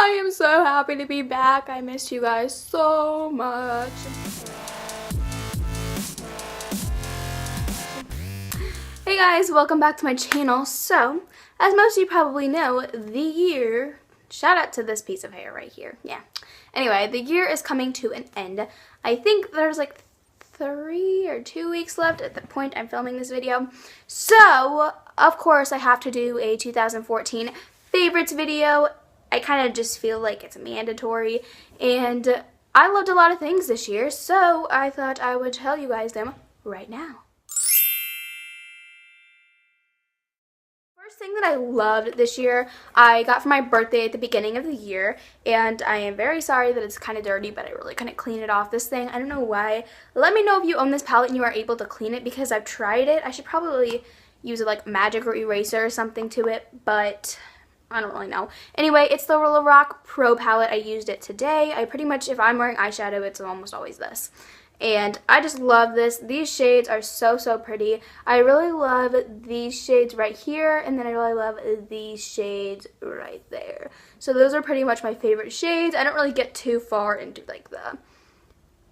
I am so happy to be back. I missed you guys so much. Hey guys, welcome back to my channel. So, as most of you probably know, the year, shout out to this piece of hair right here, yeah. Anyway, the year is coming to an end. I think there's like 3 or 2 weeks left at the point I'm filming this video. So, of course, I have to do a 2014 favorites video. I kind of just feel like it's mandatory, and I loved a lot of things this year, so I thought I would tell you guys them right now. First thing that I loved this year, I got for my birthday at the beginning of the year, and I am very sorry that it's kind of dirty, but I really couldn't clean it off. This thing, I don't know why. Let me know if you own this palette and you are able to clean it, because I've tried it. I should probably use like magic or eraser or something to it, but I don't really know. Anyway, it's the Lorac Pro palette. I used it today. I pretty much, if I'm wearing eyeshadow, it's almost always this. And I just love this. These shades are so, so pretty. I really love these shades right here, and then I really love these shades right there. So those are pretty much my favorite shades. I don't really get too far into like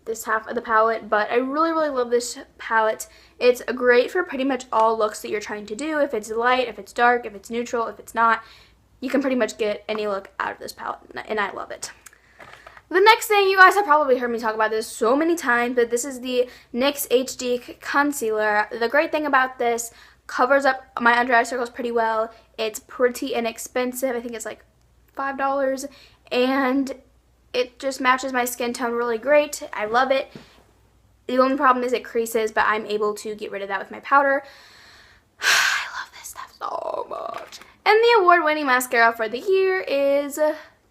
this half of the palette, but I really, really love this palette. It's great for pretty much all looks that you're trying to do. If it's light, if it's dark, if it's neutral, if it's not, you can pretty much get any look out of this palette, and I love it. The next thing, you guys have probably heard me talk about this so many times, but this is the NYX HD Concealer. The great thing about this, covers up my under eye circles pretty well. It's pretty inexpensive. I think it's like $5, and it just matches my skin tone really great. I love it. The only problem is it creases, but I'm able to get rid of that with my powder. I love this stuff so much. And the award-winning mascara for the year is,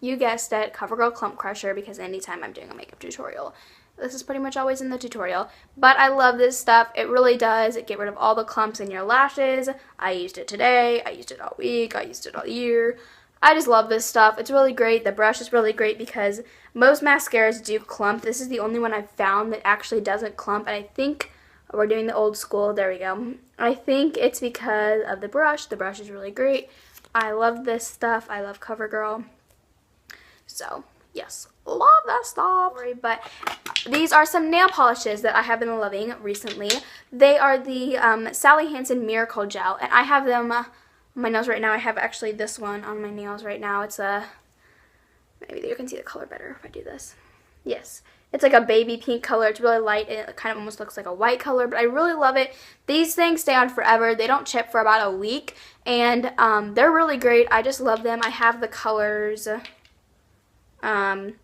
you guessed it, CoverGirl Clump Crusher, because anytime I'm doing a makeup tutorial, this is pretty much always in the tutorial. But I love this stuff. It really does get rid of all the clumps in your lashes. I used it today. I used it all week. I used it all year. I just love this stuff. It's really great. The brush is really great because most mascaras do clump. This is the only one I've found that actually doesn't clump, and I think we're doing the old school. There we go. I think it's because of the brush. The brush is really great. I love this stuff. I love CoverGirl. So, yes, love that stuff. But these are some nail polishes that I have been loving recently. They are the Sally Hansen Miracle Gel, and I have them on my nails right now. I have actually this one on my nails right now. It's a, maybe you can see the color better if I do this. Yes, it's like a baby pink color. It's really light, and it kind of almost looks like a white color, but I really love it. These things stay on forever. They don't chip for about a week, and they're really great. I just love them. I have the colors. The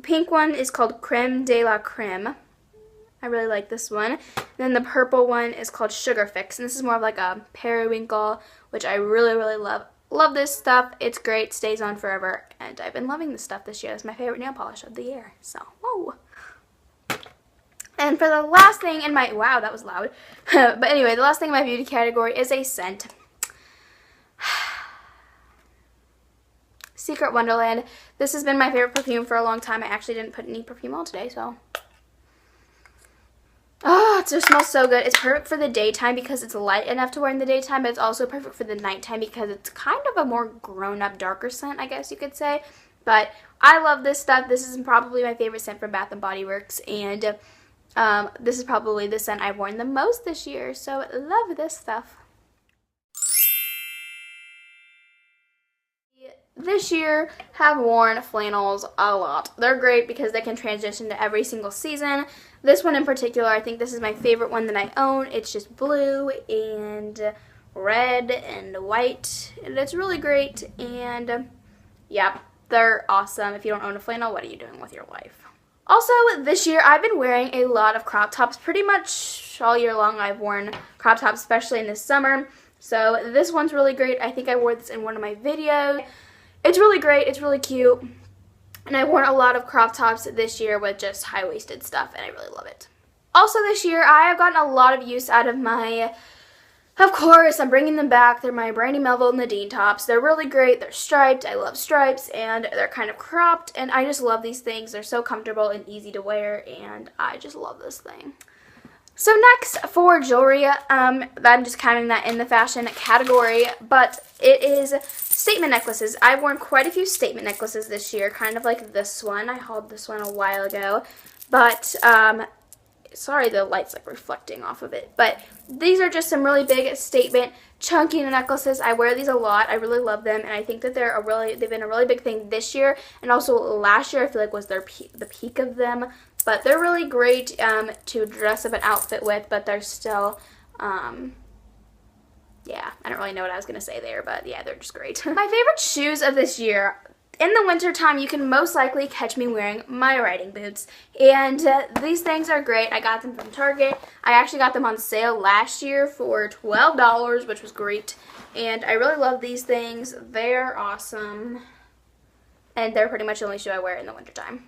pink one is called Creme de la Creme. I really like this one. Then the purple one is called Sugar Fix, and this is more of like a periwinkle, which I really, really love. Love this stuff. It's great. Stays on forever, and I've been loving this stuff this year. It's my favorite nail polish of the year. So, whoa. And for the last thing in my, wow, that was loud. But anyway, the last thing in my beauty category is a scent. Secret Wonderland. This has been my favorite perfume for a long time. I actually didn't put any perfume on today, so. Oh, it just smells so good. It's perfect for the daytime because it's light enough to wear in the daytime, but it's also perfect for the nighttime because it's kind of a more grown-up, darker scent, I guess you could say. But I love this stuff. This is probably my favorite scent from Bath & Body Works, and this is probably the scent I've worn the most this year, so love this stuff. This year have worn flannels a lot. They're great because they can transition to every single season. This one in particular, I think this is my favorite one that I own. It's just blue and red and white, and it's really great. And yeah, they're awesome. If you don't own a flannel, what are you doing with your life? Also, this year I've been wearing a lot of crop tops. Pretty much all year long I've worn crop tops, especially in the summer. So this one's really great. I think I wore this in one of my videos. It's really great. It's really cute. And I've worn a lot of crop tops this year with just high-waisted stuff, and I really love it. Also this year, I have gotten a lot of use out of my, of course, I'm bringing them back. They're my Brandy Melville Nadine tops. They're really great. They're striped. I love stripes, and they're kind of cropped, and I just love these things. They're so comfortable and easy to wear, and I just love this thing. So next for jewelry, I'm just counting that in the fashion category, but it is statement necklaces. I've worn quite a few statement necklaces this year, kind of like this one. I hauled this one a while ago, but sorry, the light's like reflecting off of it, but these are just some really big statement chunky necklaces. I wear these a lot. I really love them, and I think that they've been a really big thing this year, and also last year I feel like was the peak of them. But they're really great to dress up an outfit with, but they're still, yeah, I don't really know what I was going to say there, but yeah, they're just great. My favorite shoes of this year, in the winter time, you can most likely catch me wearing my riding boots, and these things are great. I got them from Target. I actually got them on sale last year for $12, which was great, and I really love these things. They're awesome, and they're pretty much the only shoe I wear in the wintertime.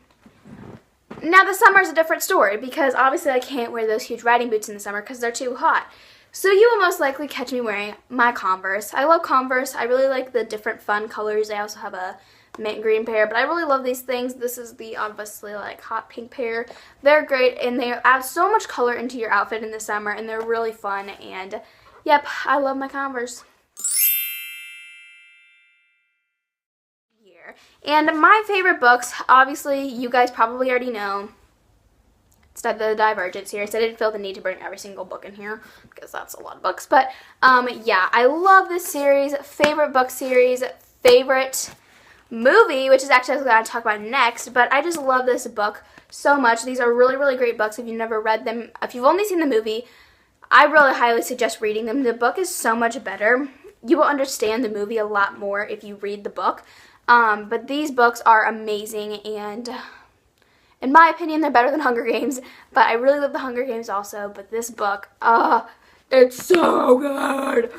Now the summer is a different story because obviously I can't wear those huge riding boots in the summer because they're too hot. So you will most likely catch me wearing my Converse. I love Converse. I really like the different fun colors. I also have a mint green pair, but I really love these things. This is the obviously like hot pink pair. They're great and they add so much color into your outfit in the summer and they're really fun, and yep, I love my Converse. And my favorite books, obviously, you guys probably already know. It's the Divergent series. I didn't feel the need to bring every single book in here because that's a lot of books. But, yeah, I love this series. Favorite book series. Favorite movie, which is actually what I'm going to talk about next. But I just love this book so much. These are really, really great books. If you've never read them, if you've only seen the movie, I really highly suggest reading them. The book is so much better. You will understand the movie a lot more if you read the book. But these books are amazing, and in my opinion, they're better than Hunger Games, but I really love the Hunger Games also, but this book, it's so good.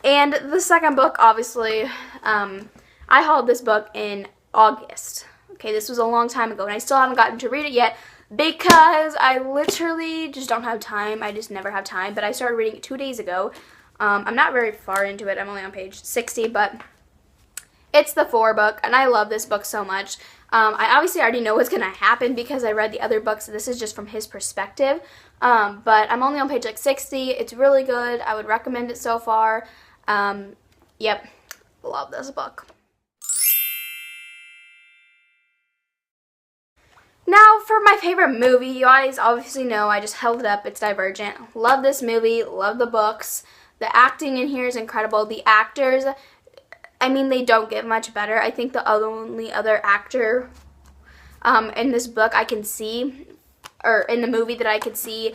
And the second book, obviously, I hauled this book in August. Okay, this was a long time ago, and I still haven't gotten to read it yet because I literally just don't have time. I just never have time, but I started reading it 2 days ago. I'm not very far into it. I'm only on page 60, but it's the 4 book, and I love this book so much. I obviously already know what's going to happen because I read the other books. So this is just from his perspective. But I'm only on page like 60. It's really good. I would recommend it so far. Yep, love this book. Now for my favorite movie, you guys obviously know I just held it up. It's Divergent. Love this movie. Love the books. The acting in here is incredible. The actors, I mean, they don't get much better. I think the only other actor in this book I can see, or in the movie that I could see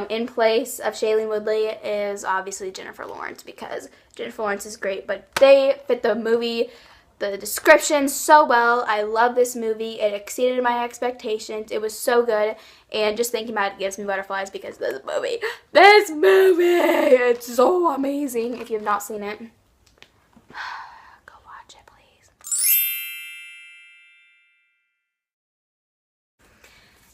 in place of Shailene Woodley is obviously Jennifer Lawrence, because Jennifer Lawrence is great, but they fit the movie, the description so well. I love this movie. It exceeded my expectations. It was so good, and just thinking about it gives me butterflies because this movie, it's so amazing. If you have not seen it,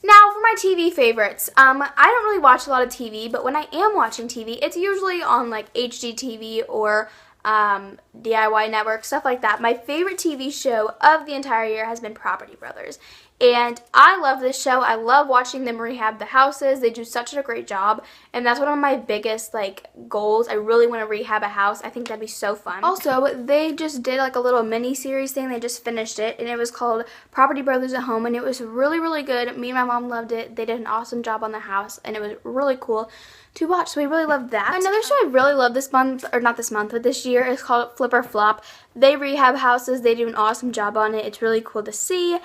now for my TV favorites, I don't really watch a lot of TV, but when I am watching TV, it's usually on like HGTV or DIY Network, stuff like that. My favorite TV show of the entire year has been Property Brothers, and I love this show. I love watching them rehab the houses. They do such a great job, and that's one of my biggest like goals. I really want to rehab a house. I think that'd be so fun. Also, they just did like a little mini series thing. They just finished it, and it was called Property Brothers at Home, and it was really, really good. Me and my mom loved it. They did an awesome job on the house, and it was really cool to watch, so we really loved that. Another show I really love this month, or not this month, but this year, is called Flip or Flop. They rehab houses. They do an awesome job on it. It's really cool to see,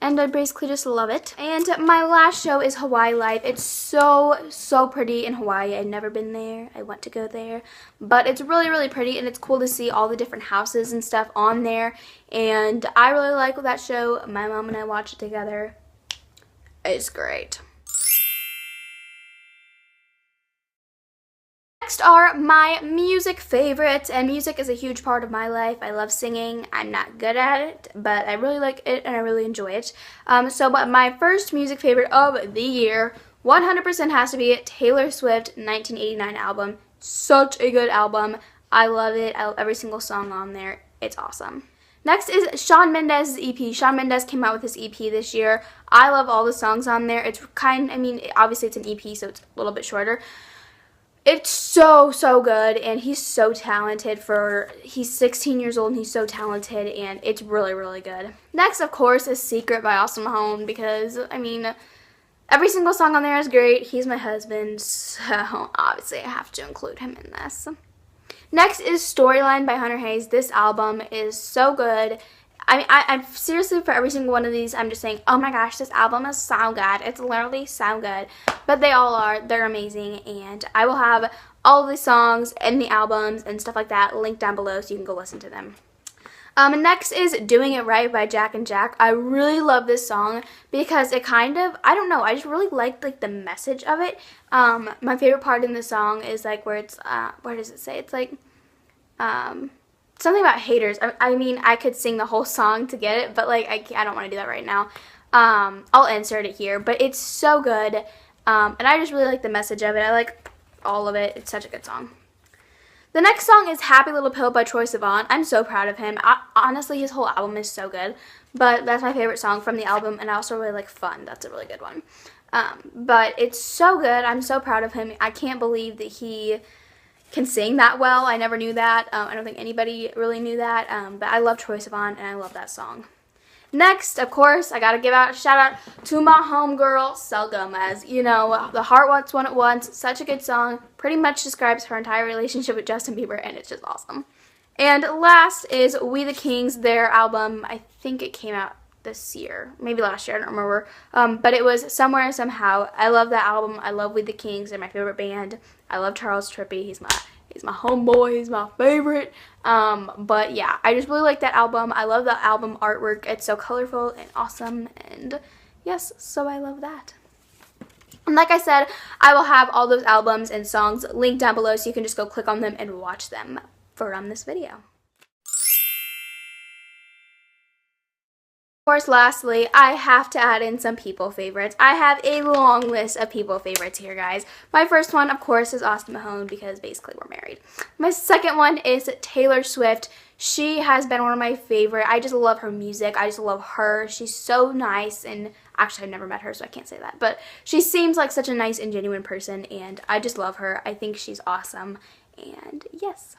and I basically just love it. And my last show is Hawaii Life. It's so pretty in Hawaii. I've never been there. I want to go there, but it's really, really pretty, and it's cool to see all the different houses and stuff on there, and I really like that show. My mom and I watch it together. It's great. Next are my music favorites, and music is a huge part of my life. I love singing. I'm not good at it, but I really like it and I really enjoy it. But my first music favorite of the year 100% has to be Taylor Swift 1989 album. Such a good album. I love it. I love every single song on there. It's awesome. Next is Shawn Mendes' EP. Shawn Mendes came out with this EP this year. I love all the songs on there. It's obviously it's an EP, so it's a little bit shorter. It's so, so good, and he's so talented. He's 16 years old, and he's so talented, and it's really, really good. Next, of course, is Secret by Austin Mahone, because, every single song on there is great. He's my husband, so obviously I have to include him in this. Next is Storyline by Hunter Hayes. This album is so good. I'm seriously, for every single one of these, I'm just saying, oh my gosh, this album is so good. It's literally so good. But they all are. They're amazing. And I will have all of the songs and the albums and stuff like that linked down below so you can go listen to them. Next is Doing It Right by Jack and Jack. I really love this song because it I don't know, I just really like the message of it. My favorite part in the song is where it's, what does it say? It's something about haters. I could sing the whole song to get it, but I don't want to do that right now. I'll insert it here, but it's so good. And I just really like the message of it. I like all of it. It's such a good song. The next song is Happy Little Pill by Troye Sivan. I'm so proud of him. Honestly, his whole album is so good, but that's my favorite song from the album, and I also really like Fun. That's a really good one. But it's so good. I'm so proud of him. I can't believe that he can sing that well. I never knew that. I don't think anybody really knew that, but I love Troye Sivan, and I love that song. Next, of course, I gotta give out a shout out to my homegirl, Sel Gomez. You know, The Heart Wants What It Wants, such a good song. Pretty much describes her entire relationship with Justin Bieber, and it's just awesome. And last is We the Kings, their album. I think it came out this year, maybe last year, I don't remember. But it was Somewhere Somehow. I love that album. I love We the Kings. They're my favorite band. I love Charles Trippy. He's my homeboy. He's my favorite. But yeah, I just really like that album. I love the album artwork. It's so colorful and awesome, and yes, so I love that. And like I said, I will have all those albums and songs linked down below, so you can just go click on them and watch them from this video. Of course, lastly, I have to add in some people favorites. I have a long list of people favorites here, guys. My first one, of course, is Austin Mahone, because basically we're married. My second one is Taylor Swift. She has been one of my favorite. I just love her music. I just love her. She's so nice, and actually I've never met her, so I can't say that, but she seems like such a nice and genuine person, and I just love her. I think she's awesome, and yes.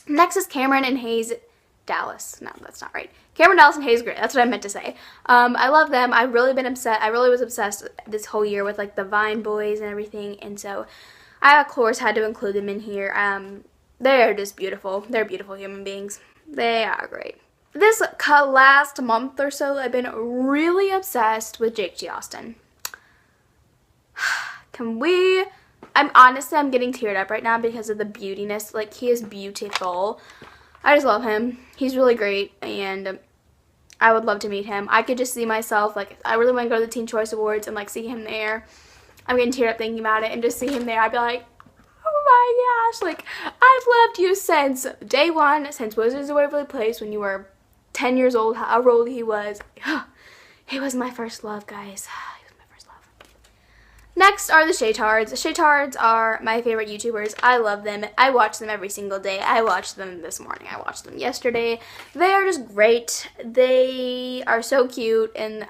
Next is Cameron and Hayes Dallas. No, that's not right. Cameron Dallas and Hayes Gray. That's what I meant to say. I love them. I've really been obsessed. I really was obsessed this whole year with the Vine boys and everything, and so I of course had to include them in here. They're just beautiful. They're beautiful human beings. They are great. This last month or so, I've been really obsessed with Jake G. Austin. I'm getting teared up right now because of the beautiness. He is beautiful. I just love him. He's really great, and I would love to meet him. I could just see myself, I really want to go to the Teen Choice Awards and, see him there. I'm getting teared up thinking about it, and just see him there, I'd be like, oh my gosh, I've loved you since day one, since Wizards of Waverly Place, when you were 10 years old, however old he was. He was my first love, guys. Next are the Shaytards. The Shaytards are my favorite YouTubers. I love them. I watch them every single day. I watched them this morning. I watched them yesterday. They are just great. They are so cute, and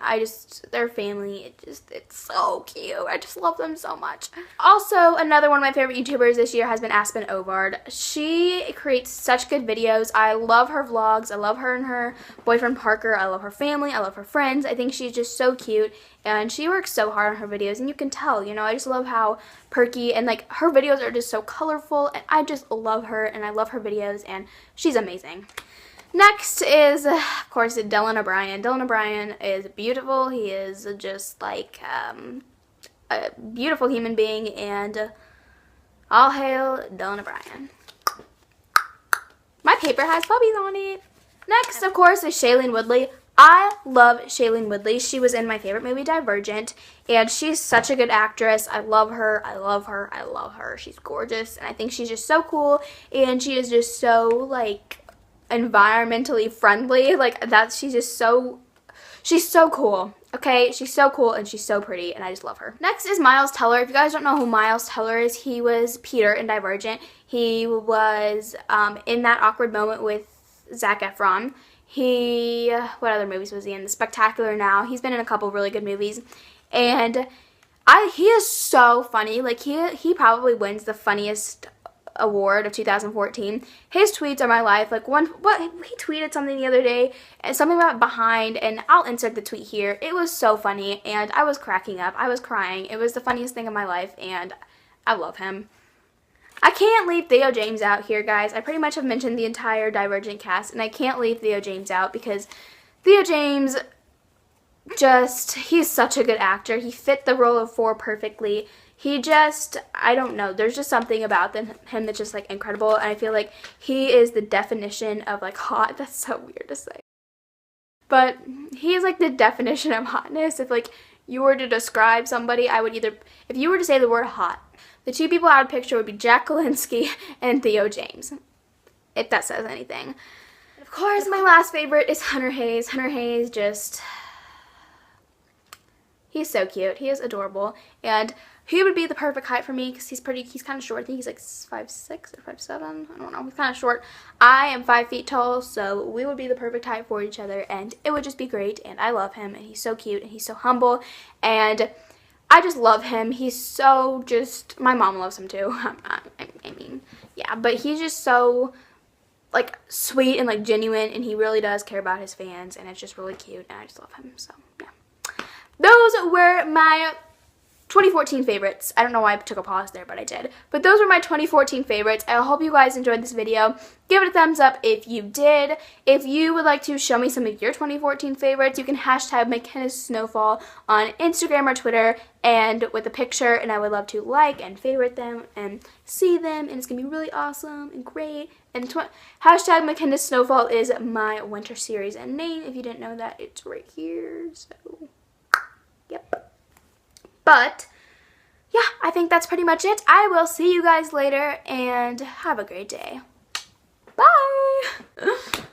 their family, it's so cute. I just love them so much. Also, another one of my favorite YouTubers this year has been Aspen Ovard. She creates such good videos. I love her vlogs. I love her and her boyfriend Parker. I love her family. I love her friends. I think she's just so cute, and she works so hard on her videos, and you can tell. I just love how perky, and her videos are just so colorful, and I just love her, and I love her videos, and she's amazing. Next is, of course, Dylan O'Brien. Dylan O'Brien is beautiful. He is just a beautiful human being, and all hail Dylan O'Brien. My paper has puppies on it. Next, of course, is Shailene Woodley. I love Shailene Woodley. She was in my favorite movie, Divergent, and she's such a good actress. I love her. I love her. I love her. She's gorgeous, and I think she's just so cool, and she is just so, environmentally friendly. She's so cool. Okay, she's so cool, and she's so pretty, and I just love her. Next is Miles Teller. If you guys don't know who Miles Teller is, he was Peter in Divergent. He was in that awkward moment with Zac Efron. what other movies was he in? The Spectacular Now. He's been in a couple really good movies. And he is so funny. Like, he probably wins the funniest award of 2014. His tweets are my life. Like, he tweeted something the other day, and something about behind, and I'll insert the tweet here. It was so funny, and I was cracking up. I was crying. It was the funniest thing of my life, and I love him. I can't leave Theo James out here, guys. I pretty much have mentioned the entire Divergent cast, and I can't leave Theo James out because Theo James he's such a good actor. He fit the role of 4 perfectly. I don't know, there's just something about him that's just, like, incredible, and I feel like he is the definition of, like, hot. That's so weird to say. But he is, like, the definition of hotness. If, like, you were to describe somebody, if you were to say the word hot, the 2 people I would picture would be Jack Kalinske and Theo James, if that says anything. And of course, my last favorite is Hunter Hayes. Hunter Hayes he's so cute. He is adorable. And he would be the perfect height for me because he's kind of short. I think he's like 5'6" or 5'7". I don't know. He's kind of short. I am 5 feet tall, so we would be the perfect height for each other, and it would just be great. And I love him, and he's so cute, and he's so humble, and I just love him. He's so my mom loves him too. I mean, yeah, but he's just so, like, sweet and, like, genuine, and he really does care about his fans, and it's just really cute, and I just love him, so, yeah. Those were my 2014 favorites. I don't know why I took a pause there, but I did. But those were my 2014 favorites. I hope you guys enjoyed this video. Give it a thumbs up if you did. If you would like to show me some of your 2014 favorites, you can hashtag McKenna's Snowfall on Instagram or Twitter and with a picture, and I would love to like and favorite them and see them, and it's going to be really awesome and great. And hashtag McKenna's Snowfall is my winter series and name. If you didn't know that, it's right here. So, yep. But, yeah, I think that's pretty much it. I will see you guys later, and have a great day. Bye!